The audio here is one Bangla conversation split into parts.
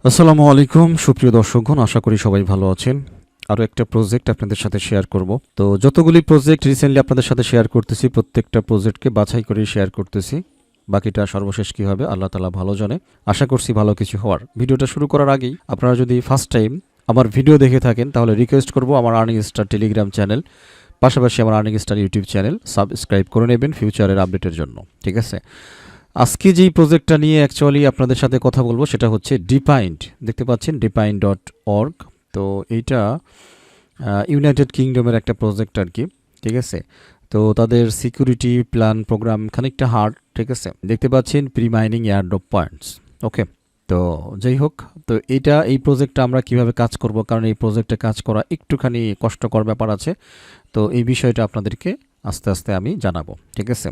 আসসালামু আলাইকুম সুপ্রিয় দর্শকগণ, আশা করি সবাই ভালো আছেন। আরও একটা প্রজেক্ট আপনাদের সাথে শেয়ার করব। তো যতগুলি প্রজেক্ট রিসেন্টলি আপনাদের সাথে শেয়ার করতেছি, প্রত্যেকটা প্রজেক্টকে বাছাই করে শেয়ার করতেছি। বাকিটা সর্বশেষ কী হবে আল্লাহ তাআলা ভালো জানে। আশা করছি ভালো কিছু হওয়ার। ভিডিওটা শুরু করার আগেই আপনারা যদি ফার্স্ট টাইম আমার ভিডিও দেখে থাকেন তাহলে রিকোয়েস্ট করব আমার আর্নিং স্টার টেলিগ্রাম চ্যানেল, পাশাপাশি আমার earning star YouTube channel subscribe করে নেবেন ফিউচারের আপডেটের জন্য। ঠিক আছে, আজকে যেই প্রজেক্টটা নিয়ে অ্যাকচুয়ালি আপনাদের সাথে কথা বলবো সেটা হচ্ছে ডিপাইন্ড। দেখতে পাচ্ছেন depine.org। তো এইটা ইউনাইটেড কিংডমের একটা প্রজেক্ট আর কি। ঠিক আছে, তো তাদের সিকিউরিটি প্ল্যান প্রোগ্রাম খানিকটা হার্ড। ঠিক আছে, দেখতে পাচ্ছেন প্রি মাইনিং এয়ারড্রপ পয়েন্টস। ওকে, তো যাই হোক, তো এই প্রজেক্টটা আমরা কিভাবে কাজ করব, কারণ এই প্রজেক্টে কাজ করা একটুখানি কষ্টকর ব্যাপার আছে। তো এই বিষয়টা আপনাদেরকে আস্তে আস্তে আমি জানাবো। ঠিক আছে,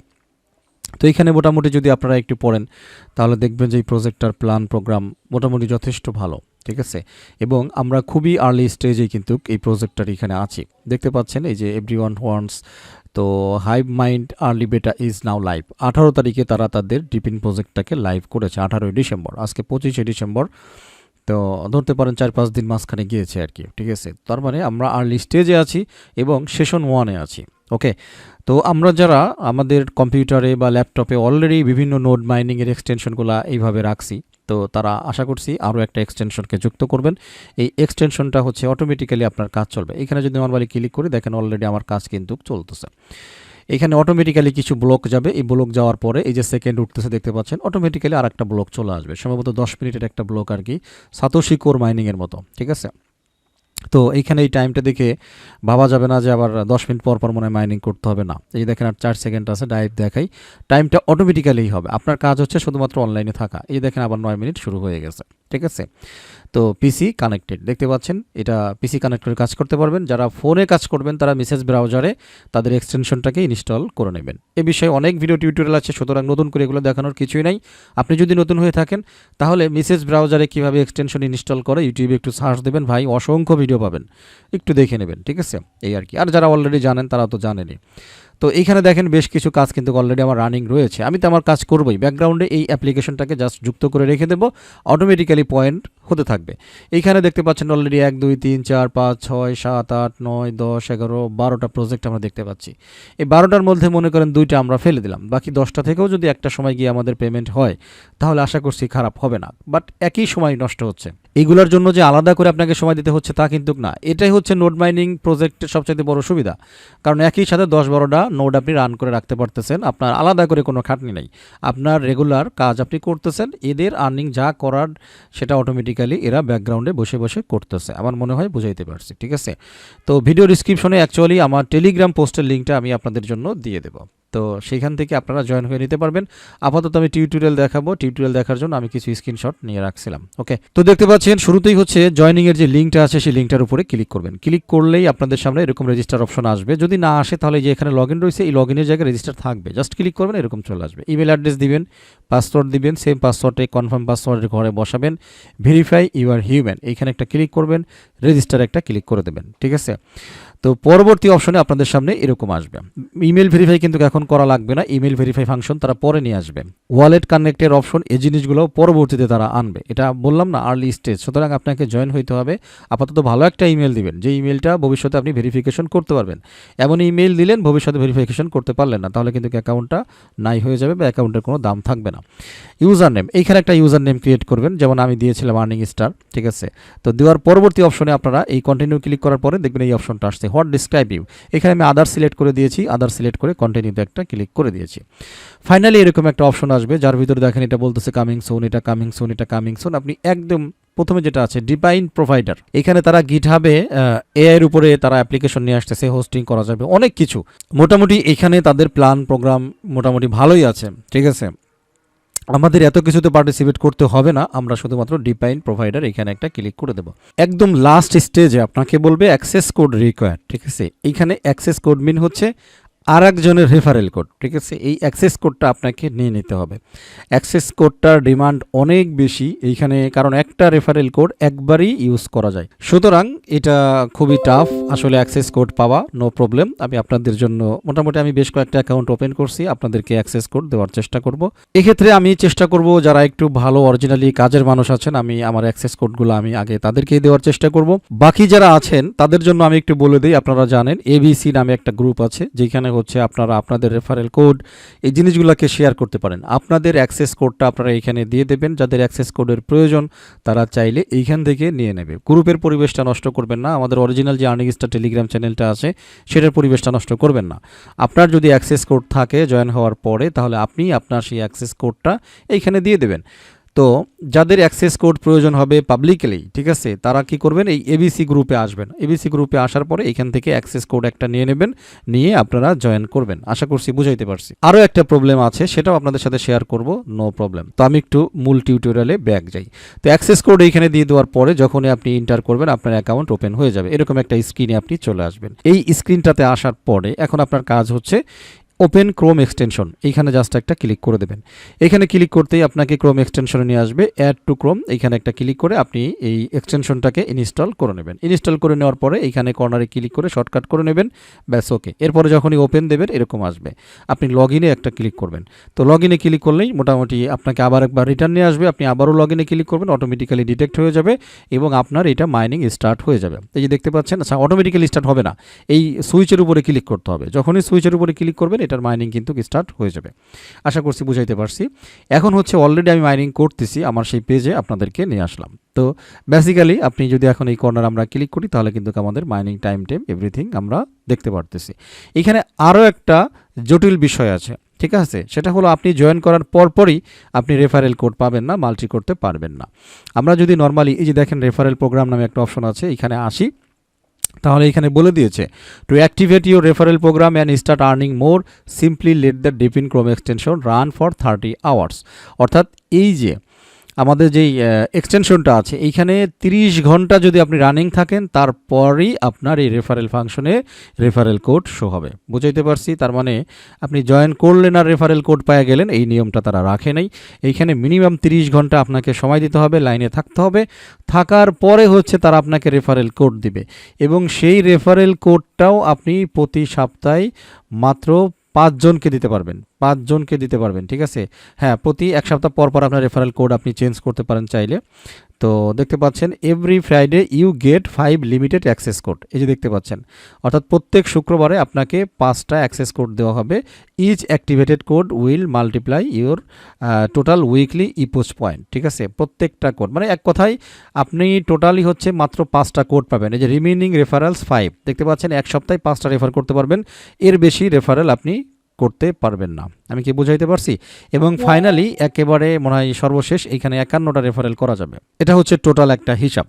তো এইখানে মোটামুটি যদি আপনারা একটু পড়েন তাহলে দেখবেন যে এই প্রজেক্টটার প্ল্যান প্রোগ্রাম মোটামুটি যথেষ্ট ভালো। ঠিক আছে, এবং আমরা খুবই আর্লি স্টেজেই কিন্তু এই প্রজেক্টটার এখানে আছি। দেখতে পাচ্ছেন এই যে এভরিওয়ান ওয়ান্টস, তো হাইভ মাইন্ড আর্লি বেটা ইজ নাও লাইভ। 18 তারিখে তারা তাদের ডিপিন প্রজেক্টটাকে লাইভ করেছে, 18 ডিসেম্বর। আজকে 25 ডিসেম্বর, তো ধরতে পারেন 4-5 দিন মাঝখানে গিয়েছে আর কি। ঠিক আছে, তার মানে আমরা আর্লি স্টেজে আছি এবং সেশন 1-এ আছি। ওকে, তো আমরা যারা আমাদের কম্পিউটারে বা ল্যাপটপে অলরেডি বিভিন্ন নোড মাইনিংয়ের এক্সটেনশনগুলো এইভাবে রাখছি, তো তারা আশা করছি আরও একটা এক্সটেনশনকে যুক্ত করবেন। এই এক্সটেনশনটা হচ্ছে অটোমেটিক্যালি আপনার কাজ চলবে। এখানে যদি নর্মালি ক্লিক করি দেখেন অলরেডি আমার কাজ কিন্তু চলতেছে। এখানে অটোমেটিক্যালি কিছু ব্লক যাবে, এই ব্লক যাওয়ার পরে এই যে সেকেন্ড উঠতেছে দেখতে পাচ্ছেন, অটোমেটিক্যালি আর একটা ব্লক চলে আসবে, সম্ভবত 10 মিনিটের একটা ব্লক আর কি, সাতোশি কোর মাইনিংয়ের মতো। ঠিক আছে, তো এইখানে এই টাইমটা দেখে ভাবা যাবে না যে আবার 10 মিনিট পর পর মনে হয় মাইনিং করতে হবে না। এই দেখেন আর 4 সেকেন্ড আছে, ডাইরেক্ট দেখাই টাইমটা অটোমেটিক্যালিই হবে। আপনার কাজ হচ্ছে শুধুমাত্র অনলাইনে থাকা। এই দেখেন আবার 9 মিনিট শুরু হয়ে গেছে। ঠিক আছে, তো পিসি কানেক্টেড দেখতে পাচ্ছেন, এটা পিসি কানেক্ট করে কাজ করতে পারবেন। যারা ফোনে কাজ করবেন তারা মেসেজ ব্রাউজারে তাদের এক্সটেনশনটাকে ইনস্টল করে নেবেন। এ বিষয়ে অনেক ভিডিও টিউটোরিয়াল আছে, সুতরাং নতুন করে এগুলো দেখানোর কিছুই নাই। আপনি যদি নতুন হয়ে থাকেন তাহলে মেসেজ ব্রাউজারে কীভাবে এক্সটেনশন ইনস্টল করে ইউটিউবে একটু সার্চ দেবেন, ভাই অসংখ্য ভিডিও পাবেন, একটু দেখে নেবেন। ঠিক আছে, এই আর কি। আর যারা অলরেডি জানেন তারা তো জানেনই। তো এইখানে দেখেন বেশ কিছু কাজ কিন্তু অলরেডি আমার রানিং রয়েছে। আমি তো আমার কাজ করবই, ব্যাকগ্রাউন্ডে এই অ্যাপ্লিকেশনটাকে জাস্ট যুক্ত করে রেখে দেবো, অটোমেটিক্যালি পয়েন্ট হতে থাকবে। এইখানে দেখতে পাচ্ছেন অলরেডি 1 2 3 4 5 6 7 8 9 10 11 12টা প্রজেক্ট আমরা দেখতে পাচ্ছি। এই 12টার মধ্যে মনে করেন 2টা আমরা ফেলে দিলাম, বাকি 10টা থেকেও যদি একটা সময় গিয়ে আমাদের পেমেন্ট হয় তাহলে আশা করছি খারাপ হবে না। বাট একই সময় নষ্ট হচ্ছে। এইগুলোর জন্য যে আলাদা করে আপনাকে সময় দিতে হচ্ছে তা কিন্তু না। এটাই হচ্ছে নোড মাইনিং প্রজেক্টের সবচেয়ে বড় সুবিধা, কারণ একই সাথে 10-12টা নোড আপনি রান করে রাখতে পারতেছেন। আপনার আলাদা করে কোনো খাটনি নেই, আপনার রেগুলার কাজ আপনি করতেছেন। এদের আর্নিং যা করার সেটা অটোমেটিক্যালি এরা ব্যাকগ্রাউন্ডে বসে বসে করতেছে। আমার মনে হয় বুঝাইতে পারছি। ঠিক আছে, তো ভিডিও ডিসক্রিপশনে অ্যাকচুয়ালি আমার টেলিগ্রাম পোস্টের লিঙ্কটা আমি আপনাদের জন্য দিয়ে দেবো, তো সেইখান থেকে আপনারা জয়েন হয়ে নিতে পারবেন। আপাতত আমি টিউটোরিয়াল দেখাবো, টিউটোরিয়াল দেখার জন্য আমি কিছু স্ক্রিনশট নিয়ে রাখছিলাম। ওকে, তো দেখতে পাচ্ছেন শুরুতেই হচ্ছে জয়েনিংয়ের যে লিঙ্কটা আছে সেই লিঙ্কটার উপরে ক্লিক করবেন। ক্লিক করলেই আপনাদের সামনে এরকম রেজিস্টার অপশন আসবে। যদি না আসে তাহলে যে এখানে লগ ইন রয়েছে এই লগ ইনের জায়গায় রেজিস্টার থাকবে, জাস্ট ক্লিক করবেন, এরকম চলে আসবে। ইমেল অ্যাড্রেস দিবেন, পাসওয়ার্ড দিবেন, সেম পাসওয়ার্ডে কনফার্ম পাসওয়ার্ডের ঘরে বসাবেন, ভেরিফাই ইউ আর হিউম্যান এইখানে একটা ক্লিক করবেন, রেজিস্টার একটা ক্লিক করে দেবেন। ঠিক আছে, তো পরবর্তী অপশনে আপনাদের সামনে এরকম আসবে। ইমেল ভেরিফাই কিন্তু এখন করা লাগবে না, ইমেল ভেরিফাই ফাংশন তারা পরে নিয়ে আসবে। ওয়ালেট কানেক্টের অপশন, এই জিনিসগুলো পরবর্তীতে তারা আনবে। এটা বললাম না আর্লি স্টেজ, সুতরাং আপনাকে জয়েন হইতে হবে। আপাতত ভালো একটা ইমেল দিবেন, যে ইমেলটা ভবিষ্যতে আপনি ভেরিফিকেশন করতে পারবেন। এমন ইমেল দিলেন ভবিষ্যতে ভেরিফিকেশন করতে পারলেন না, তাহলে কিন্তু অ্যাকাউন্টটা নাই হয়ে যাবে বা অ্যাকাউন্টের কোনো দাম থাকবে না। ইউজার নেম, এইখানে একটা ইউজার নেম ক্রিয়েট করবেন, যেমন আমি দিয়েছিলাম আর্নিং স্টার। ঠিক আছে, তো দেওয়ার পরবর্তী অপশনে আপনারা এই কন্টিনিউ ক্লিক করার পরে দেখবেন এই অপশনটা আসছে, হোয়াট ডিসক্রাইব ইউ। এখানে আমি আদার সিলেক্ট করে দিয়েছি, আদার সিলেক্ট করে কন্টিনিউতে একটা ক্লিক করে দিয়েছি। ফাইনালি এরকম একটা অপশন আসবে যার ভিতরে দেখেন এটা বলতেছে কামিং সুন, এটা কামিং সুন, এটা কামিং সুন। আপনি একদম প্রথমে যেটা আছে ডিপাইন প্রোভাইডার, এখানে তারা গিটহাবে এআই এর উপরে তারা অ্যাপ্লিকেশন নিয়ে আসতেছে, হোস্টিং করা যাবে, অনেক কিছু। মোটামুটি এখানে তাদের প্ল্যান প্রোগ্রাম মোটামুটি ভালোই আছে। ঠিক আছে, আমাদের এত কিছুতে পার্টিসিপেট করতে হবে না, আমরা শুধুমাত্র ডিপাইন প্রোভাইডার এখানে একটা ক্লিক করে দেবো। একদম লাস্ট স্টেজে আপনাকে বলবে অ্যাক্সেস কোড রিকোয়ার্ড। ঠিক আছে, এইখানে অ্যাক্সেস কোড মিন হচ্ছে আরেকজনের রেফারেল কোড, ঠিক আছে, এই অ্যাক্সেস কোডটা আপনাকে নিয়ে নিতে হবে। অ্যাক্সেস কোডটার ডিমান্ড অনেক বেশি এইখানে, কারণ একটা রেফারেল কোড একবারই ইউজ করা যায়। সুতরাং এটা খুবই টাফ আসলে অ্যাক্সেস কোড পাওয়া। নো প্রবলেম, আমি আপনাদের জন্য মোটামুটি আমি বেশ কয়েকটা অ্যাকাউন্ট ওপেন করছি, আপনাদেরকে অ্যাক্সেস কোড দেওয়ার চেষ্টা করব। এক্ষেত্রে আমি চেষ্টা করব যারা একটু ভালো অরিজিনালি কাজের মানুষ আছেন, আমি আমার অ্যাক্সেস কোডগুলো আমি আগে তাদেরকেই দেওয়ার চেষ্টা করব। বাকি যারা আছেন তাদের জন্য আমি একটু বলে দিই, আপনারা জানেন এবিসি নামে একটা গ্রুপ আছে, যেখানে হচ্ছে আপনারা আপনাদের রেফারেল কোড এই জিনিসগুলোকে শেয়ার করতে পারেন। আপনাদের অ্যাক্সেস কোডটা আপনারা এখানে দিয়ে দেবেন, যাদের অ্যাক্সেস কোডের প্রয়োজন তারা চাইলে এইখান থেকে নিয়ে নেবে। গ্রুপের পরিবেশটা নষ্ট করবেন না, আমাদের অরিজিনাল যে আর্নিং স্টার টেলিগ্রাম চ্যানেলটা আছে সেটার পরিবেশটা নষ্ট করবেন না। আপনার যদি অ্যাক্সেস কোড থাকে জয়েন হওয়ার পরে, তাহলে আপনি আপনার সেই অ্যাক্সেস কোডটা এইখানে দিয়ে দেবেন। তো যাদের অ্যাক্সেস কোড প্রয়োজন হবে পাবলিকলি, ঠিক আছে, তারা কি করবেন, এই এবিসি গ্রুপে আসবেন। এবিসি গ্রুপে আসার পরে এখান থেকে অ্যাক্সেস কোড একটা নিয়ে নেবেন, নিয়ে আপনারা জয়েন করবেন। আশা করছি বুঝাইতে পারছি। আরও একটা প্রবলেম আছে, সেটাও আপনাদের সাথে শেয়ার করব, নো প্রবলেম। তো আমি একটু মূল টিউটোরিয়ালে ব্যাক যাই। তো অ্যাক্সেস কোড এইখানে দিয়ে দেওয়ার পরে যখনই আপনি এন্টার করবেন আপনার অ্যাকাউন্ট ওপেন হয়ে যাবে, এরকম একটা স্ক্রিনে আপনি চলে আসবেন। এই স্ক্রিনটাতে আসার পরে এখন আপনার কাজ হচ্ছে ওপেন ক্রোম এক্সটেনশন, এইখানে জাস্ট একটা ক্লিক করে দেবেন। এখানে ক্লিক করতেই আপনাকে ক্রোম এক্সটেনশনে নিয়ে আসবে, অ্যাড টু ক্রোম, এইখানে একটা ক্লিক করে আপনি এই এক্সটেনশনটাকে ইনস্টল করে নেবেন। ইনস্টল করে নেওয়ার পরে এইখানে কর্নারে ক্লিক করে শর্টকাট করে নেবেন, ব্যাস ওকে। এরপরে যখনই ওপেন দেবেন এরকম আসবে, আপনি লগ ইনে একটা ক্লিক করবেন। তো লগ ইনে ক্লিক করলেই মোটামুটি আপনাকে আবার একবার রিটার্ন নিয়ে আসবে, আপনি আবারও লগ ইনে ক্লিক করবেন, অটোমেটিক্যালি ডিটেক্ট হয়ে যাবে এবং আপনার এটা মাইনিং স্টার্ট হয়ে যাবে। এই যে দেখতে পাচ্ছেন, আচ্ছা অটোমেটিক্যালি স্টার্ট হবে না, এই সুইচের উপরে ক্লিক করতে হবে। যখনই সুইচের উপরে ক্লিক করবেন এটার মাইনিং কিন্তু স্টার্ট হয়ে যাবে। আশা করছি বুঝাইতে পারছি। এখন হচ্ছে অলরেডি আমি মাইনিং করতেছি, আমার সেই পেজে আপনাদেরকে নিয়ে আসলাম। তো বেসিক্যালি আপনি যদি এখন এই কর্নার আমরা ক্লিক করি তাহলে কিন্তু আমাদের মাইনিং টাইম এভরিথিং আমরা দেখতে পারতেছি। এখানে আরও একটা জটিল বিষয় আছে, ঠিক আছে, সেটা হলো আপনি জয়েন করার পরপরই আপনি রেফারেল কোড পাবেন না, মাল্টি করতে পারবেন না। আমরা যদি নর্মালি এই যে দেখেন রেফারেল প্রোগ্রাম নামে একটা অপশন আছে, এখানে আসি, তাহলে এখানে বলে দিয়েছে to activate your referral program and start earning more simply let the DePIN Chrome extension run for 30 hours. অর্থাৎ এই যে আমাদের যেই এক্সটেনশনটা আছে এইখানে 30 ঘন্টা যদি আপনি রানিং থাকেন তারপরেই আপনার এই রেফারেল ফাংশনে রেফারেল কোড শো হবে। বুঝাইতে পারছি? তার মানে আপনি জয়েন করলেন আর রেফারেল কোড পাওয়া গেলেন, এই নিয়মটা তারা রাখে নাই। এইখানে মিনিমাম 30 ঘন্টা আপনাকে সময় দিতে হবে, লাইনে থাকতে হবে, থাকার পরে হচ্ছে তারা আপনাকে রেফারেল কোড দিবে এবং সেই রেফারেল কোডটাও আপনি প্রতি সপ্তাহে মাত্র 5 জনকে দিতে পারবেন, 5 জনকে দিতে পারবেন, ঠিক আছে। হ্যাঁ, প্রতি এক সপ্তাহ পর পর আপনার রেফারেল কোড আপনি চেঞ্জ করতে পারেন চাইলে। তো দেখতে পাচ্ছেন every Friday you get 5 limited access code, এই যে দেখতে পাচ্ছেন, অর্থাৎ প্রত্যেক শুক্রবারে আপনাকে 5টা অ্যাক্সেস কোড দেওয়া হবে। Each activated code will multiply your total weekly epoch point, ঠিক আছে। প্রত্যেকটা কোড মানে এক কথায় আপনি টোটালি হচ্ছে মাত্র 5টা কোড পাবেন। এই যে রিমেইনিং রেফারেলস 5, দেখতে পাচ্ছেন এক সপ্তাহে 5টা রেফার করতে পারবেন, এর বেশি রেফারেল আপনি করতে পারবেন না। আমি কি বুঝাইতে পারছি? এবং ফাইনালি একেবারে মনে হয় সর্বশেষ এইখানে 51টা রেফারেল করা যাবে। এটা হচ্ছে টোটাল একটা হিসাব।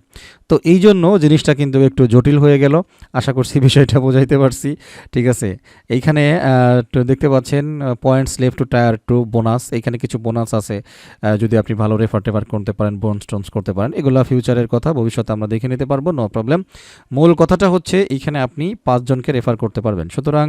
তো এই জন্য জিনিসটা কিন্তু একটু জটিল হয়ে গেল। আশা করছি বিষয়টা বোঝাইতে পারছি, ঠিক আছে। এইখানে দেখতে পাচ্ছেন points left to tier two bonus, এইখানে কিছু বোনাস আছে যদি আপনি ভালো রেফার করতে পারেন, বোনস টোনস করতে পারেন, এগুলো ফিউচারের কথা, ভবিষ্যতে আমরা দেখে নিতে পারবো, নো প্রবলেম। মূল কথাটা হচ্ছে এইখানে আপনি 5 জনকে রেফার করতে পারবেন। সুতরাং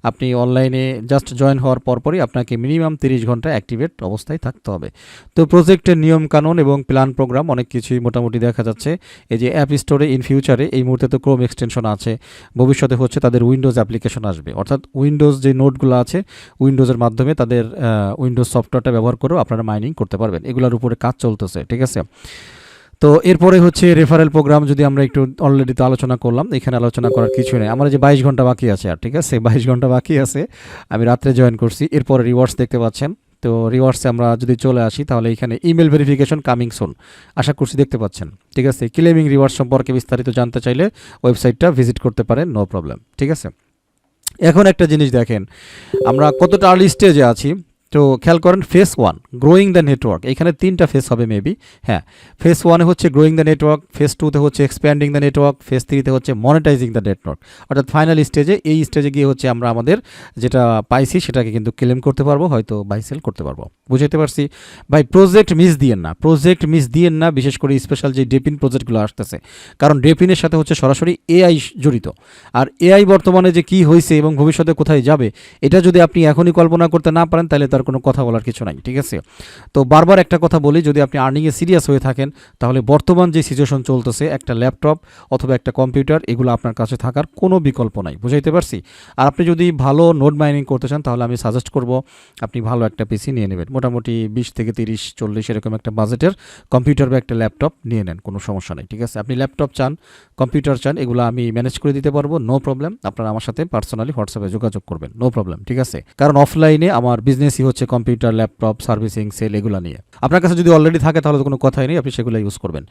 আপনি অনলাইনে জাস্ট জয়েন হওয়ার পরপরই আপনাকে মিনিমাম 30 ঘন্টা অ্যাক্টিভেট অবস্থায় থাকতে হবে। তো প্রজেক্টের নিয়ম কানুন এবং প্ল্যান প্রোগ্রাম অনেক কিছুই মোটামুটি দেখা যাচ্ছে। এই যে অ্যাপ স্টোরে ইন ফিউচারে এই মুহূর্তে তো ক্রোম এক্সটেনশন আছে, ভবিষ্যতে হচ্ছে তাদের উইন্ডোজ অ্যাপ্লিকেশন আসবে, অর্থাৎ উইন্ডোজ যে নোটগুলো আছে উইন্ডোজের মাধ্যমে তাদের উইন্ডোজ সফটওয়্যারটা ব্যবহার করেও আপনারা মাইনিং করতে পারবেন। এগুলোর উপরে কাজ চলতেছে, ঠিক আছে। তো এরপরে হচ্ছে রেফারেল প্রোগ্রাম যদি আমরা একটু অলরেডি তো আলোচনা করলাম, এখানে আলোচনা করার কিছু নেই। আমার যে 22 ঘন্টা বাকি আছে আর, ঠিক আছে, 22 ঘন্টা বাকি আছে, আমি রাত্রে জয়েন করছি। এরপরে রিওয়ার্ডস দেখতে পাচ্ছেন। তো রিওয়ার্ডসে আমরা যদি চলে আসি তাহলে এখানে ইমেল ভেরিফিকেশন কামিং সুন, আশা করছি দেখতে পাচ্ছেন, ঠিক আছে। ক্লেমিং রিওয়ার্ড সম্পর্কে বিস্তারিত জানতে চাইলে ওয়েবসাইটটা ভিজিট করতে পারেন, নো প্রবলেম, ঠিক আছে। এখন একটা জিনিস দেখেন, আমরা কতটা আর্লি স্টেজে আছি। তো খেয়াল করেন ফেস 1 গ্রোয়িং দ্য নেটওয়ার্ক, এখানে 3টা ফেস হবে মেবি। হ্যাঁ, ফেস 1-এ হচ্ছে গ্রোয়িং দ্য নেটওয়ার্ক, ফেস 2-তে হচ্ছে এক্সপ্যান্ডিং দ্য নেটওয়ার্ক, ফেস 3-তে হচ্ছে মনিটাইজিং দ্য নেটওয়ার্ক। অর্থাৎ ফাইনাল স্টেজে, এই স্টেজে গিয়ে হচ্ছে আমরা আমাদের যেটা পাইছি সেটাকে কিন্তু ক্লেম করতে পারবো, হয়তো বাই সেল করতে পারবো। বুঝাইতে পারছি ভাই? প্রজেক্ট মিস দিয়েন না, প্রজেক্ট মিস দিয়েন না, বিশেষ করে স্পেশাল যে ডেপিন প্রজেক্টগুলো আসতেছে, কারণ ডেপিনের সাথে হচ্ছে সরাসরি এআই জড়িত। আর এআই বর্তমানে যে কী হয়েছে এবং ভবিষ্যতে কোথায় যাবে, এটা যদি আপনি এখনই কল্পনা করতে না পারেন তাহলে তার কোনো কথা বলার কিছু নাই, ঠিক আছে? তো বারবার একটা কথা বলি, যদি আপনি আর্নিংয়ে সিরিয়াস হয়ে থাকেন তাহলে বর্তমান যে সিচুয়েশন চলতেছে, একটা ল্যাপটপ অথবা একটা কম্পিউটার, এগুলো আপনার কাছে থাকার কোনো বিকল্প নাই। বুঝাইতে পারছি? আর আপনি যদি ভালো নোড মাইনিং করতে চান তাহলে আমি সাজেস্ট করব আপনি ভালো একটা পিসি নিয়ে নেবেন, মোটামুটি 20 থেকে 30 40 এরকম একটা বাজেটের কম্পিউটার বা একটা ল্যাপটপ নিয়ে নেন, কোনো সমস্যা নেই, ঠিক আছে? আপনি ল্যাপটপ চান, কম্পিউটার চান, এগুলো আমি ম্যানেজ করে দিতে পারবো, নো প্রবলেম। আপনারা আমার সাথে পার্সোনালি হোয়াটসঅ্যাপে যোগাযোগ করবেন, নো প্রবলেম, ঠিক আছে? কারণ অফলাইনে আমার বিজনেসই হচ্ছে কম্পিউটার, ল্যাপটপ, সার্ভিসিং, সেল, এগুলো নিয়ে। আপনার কাছে যদি অলরেডি থাকে তাহলে তো কোনো কথাই নেই, আপনি সেগুলো ইউজ করবেন।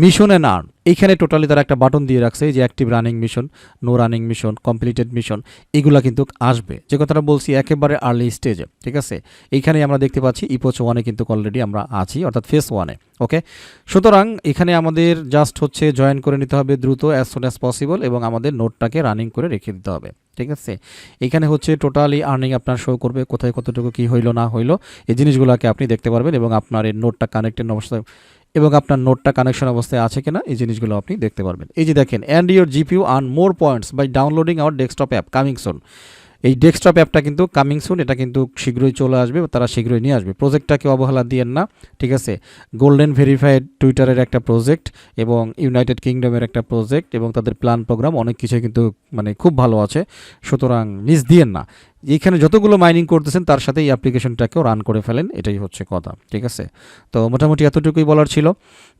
মিশন অ্যান্ড আর্ন, এইখানে টোটালি তারা একটা বাটন দিয়ে রাখছে যে active running mission, no running mission, completed mission, এগুলা কিন্তু আসবে। যে কথাটা বলছি একেবারে আর্লি স্টেজে, ঠিক আছে? এইখানে আমরা দেখতে পাচ্ছি ইপোচ 1-এ কিন্তু অলরেডি আমরা আছি, অর্থাৎ ফেস 1-এ। ওকে, সুতরাং এখানে আমাদের জাস্ট হচ্ছে জয়েন করে নিতে হবে দ্রুত, অ্যাজ সুন অ্যাজ পসিবল, এবং আমাদের নোটটাকে রানিং করে রেখে দিতে হবে, ঠিক আছে? এখানে হচ্ছে টোটালি আর্নিং আপনার শো করবে, কোথায় কতটুকু কী হইলো না হইলো, এই জিনিসগুলোকে আপনি দেখতে পারবেন, এবং আপনার এই নোটটা কানেক্টেড অবস্থায় এবং আপনার নোটটা কানেকশন অবস্থায় আছে কিনা এই জিনিসগুলো আপনি দেখতে পারবেন। এই যে দেখেন, and your GPU earn more points by downloading our desktop app coming soon. এই ডেস্কটপ অ্যাপটা কিন্তু কামিং সুন, এটা কিন্তু শীঘ্রই চলে আসবে, তারা শীঘ্রই নিয়ে আসবে। প্রজেক্টটাকে অবহেলা দিয়েন না, ঠিক আছে? গোল্ডেন ভেরিফাইড টুইটারের একটা প্রজেক্ট এবং ইউনাইটেড কিংডমের একটা প্রজেক্ট, এবং তাদের প্ল্যান প্রোগ্রাম অনেক কিছুই কিন্তু মানে খুব ভালো আছে, সুতরাং মিস দিয়েন না। এইখানে যতগুলো মাইনিং করতেছেন তার সাথে এই অ্যাপ্লিকেশনটাকেও রান করে ফেলেন, এটাই হচ্ছে কথা, ঠিক আছে? তো মোটামুটি এতটুকুই বলার ছিল।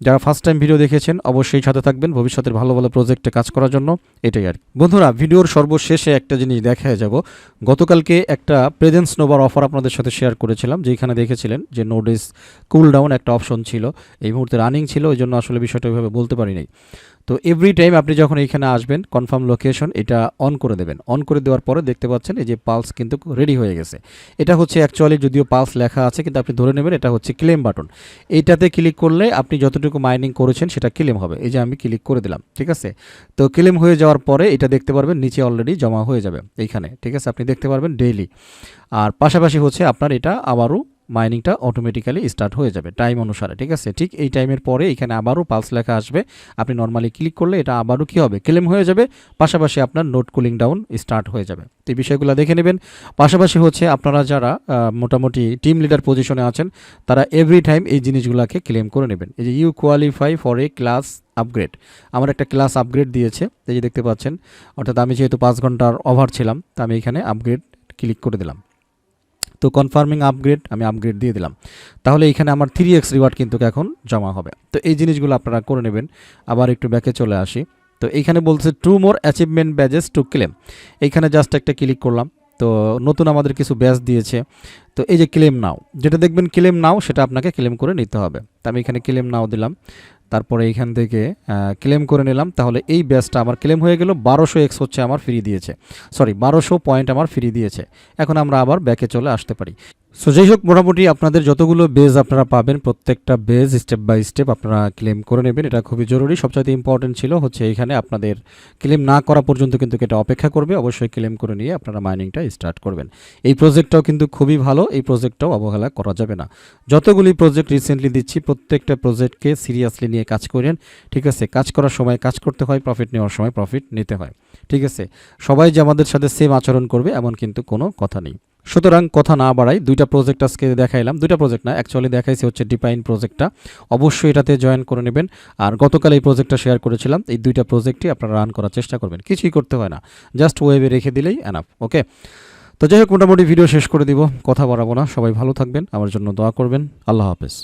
যারা ফার্স্ট টাইম ভিডিও দেখেছেন অবশ্যই সাথে থাকবেন ভবিষ্যতের ভালো ভালো প্রজেক্টে কাজ করার জন্য, এটাই আর কি। বন্ধুরা, ভিডিওর সর্বশেষে একটা জিনিস দেখায় যাব। গতকালকে একটা প্রেজেন্স নোভার অফার আপনাদের সাথে শেয়ার করেছিলাম, যেখানে দেখেছিলেন যে নোড ইজ কুল ডাউন একটা অপশন ছিল, এই মুহূর্তে রানিং ছিল, ওই জন্য আসলে বিষয়টা ওইভাবে বলতে পারি নাই। তো এভরি টাইম আপনি যখন এখানে আসবেন কনফার্ম লোকেশন এটা অন করে দেবেন। অন করে দেওয়ার পরে দেখতে পাচ্ছেন এই যে পালস কিন্তু রেডি হয়ে গেছে। এটা হচ্ছে অ্যাকচুয়ালি যদিও পালস লেখা আছে, কিন্তু আপনি ধরে নেবেন এটা হচ্ছে ক্লেম বাটন। এইটাতে ক্লিক করলে আপনি যতটুকু মাইনিং করেছেন সেটা ক্লেম হবে। এই যে আমি ক্লিক করে দিলাম, ঠিক আছে? তো ক্লেম হয়ে যাওয়ার পরে এটা দেখতে পারবেন নিচে অলরেডি জমা হয়ে যাবে এইখানে, ঠিক আছে? আপনি দেখতে পারবেন ডেইলি। আর পাশাপাশি হচ্ছে আপনার এটা আবারও মাইনিংটা অটোমেটিক্যালি স্টার্ট হয়ে যাবে টাইম অনুসারে, ঠিক আছে? ঠিক এই টাইমের পরে এখানে আবারও পালস লেখা আসবে, আপনি নর্মালি ক্লিক করলে এটা আবারও কী হবে, ক্লেম হয়ে যাবে, পাশাপাশি আপনার নোট কুলিং ডাউন স্টার্ট হয়ে যাবে। তো এই বিষয়গুলো দেখে নেবেন। পাশাপাশি হচ্ছে আপনারা যারা মোটামুটি টিম লিডার পজিশনে আছেন তারা এভরি টাইম এই জিনিসগুলোকে ক্লেম করে নেবেন। এই যে you qualify for a class upgrade, আমার একটা ক্লাস আপগ্রেড দিয়েছে, এই যে দেখতে পাচ্ছেন। অর্থাৎ আমি যেহেতু 5 ঘন্টার ওভার ছিলাম, তো আমি এখানে আপগ্রেড ক্লিক করে দিলাম। তো কনফার্মিং আপগ্রেড, আমি আপগ্রেড দিয়ে দিলাম। তাহলে এখানে আমার 3x রিওয়ার্ড কিন্তু এখন জমা হবে। তো এই জিনিসগুলো আপনারা করে নেবেন। আবার একটু ব্যাকে চলে আসি। তো এইখানে বলছে 2 মোর অ্যাচিভমেন্ট ব্যাজেস টু ক্লেম, এইখানে জাস্ট একটা ক্লিক করলাম। তো নতুন আমাদের কিছু ব্যাজ দিয়েছে। তো এই যে ক্লেম নাও, যেটা দেখবেন ক্লেম নাও সেটা আপনাকে ক্লেম করে নিতে হবে। তো আমি এখানে ক্লেম নাও দিলাম, তারপরে এইখান থেকে ক্লেম করে নিলাম। তাহলে এই ব্যাচটা আমার ক্লেম হয়ে গেল। 1200x হচ্ছে আমার ফ্রি দিয়েছে, সরি 1200 পয়েন্ট আমার ফ্রি দিয়েছে। এখন আমরা আবার ব্যাকে চলে আসতে পারি। সো যাই হোক, মোটামুটি আপনাদের যতগুলো বেজ আপনারা পাবেন প্রত্যেকটা বেজ স্টেপ বাই স্টেপ আপনারা ক্লেম করে নেবেন, এটা খুবই জরুরি। সবচাইতে ইম্পর্টেন্ট ছিল হচ্ছে এখানে আপনাদের ক্লেম না করা পর্যন্ত কিন্তু এটা অপেক্ষা করবে, অবশ্যই ক্লেম করে নিয়ে আপনারা মাইনিংটা স্টার্ট করবেন। এই প্রজেক্টটাও কিন্তু খুবই ভালো, এই প্রজেক্টটাও অবহেলা করা যাবে না। যতগুলি প্রজেক্ট রিসেন্টলি দিচ্ছি প্রত্যেকটা প্রজেক্টকে সিরিয়াসলি নিয়ে কাজ করেন, ঠিক আছে? কাজ করার সময় কাজ করতে হয়, প্রফিট নেওয়ার সময় প্রফিট নিতে হয়, ঠিক আছে? সবাই যে আমাদের সাথে সেম আচরণ করবে এমন কিন্তু কোনো কথা নেই। সুতরাং কথা না বাড়াই, দুইটা প্রজেক্ট আজকে দেখাইলাম, দুইটা প্রজেক্ট না অ্যাকচুয়ালি দেখাইছি হচ্ছে ডিপাইন প্রজেক্টটা, অবশ্যই এটাতে জয়েন করে নেবেন। আর গতকাল এই প্রজেক্টটা শেয়ার করেছিলাম, এই দুইটা প্রজেক্টই আপনারা রান করার চেষ্টা করবেন, কিছুই করতে হয় না, জাস্ট ওয়েবে রেখে দিলেই এনাফ। ওকে, তো যাই হোক মোটামুটি ভিডিও শেষ করে দিব, কথা বাড়াবো না। সবাই ভালো থাকবেন, আমার জন্য দোয়া করবেন। আল্লাহ হাফেজ।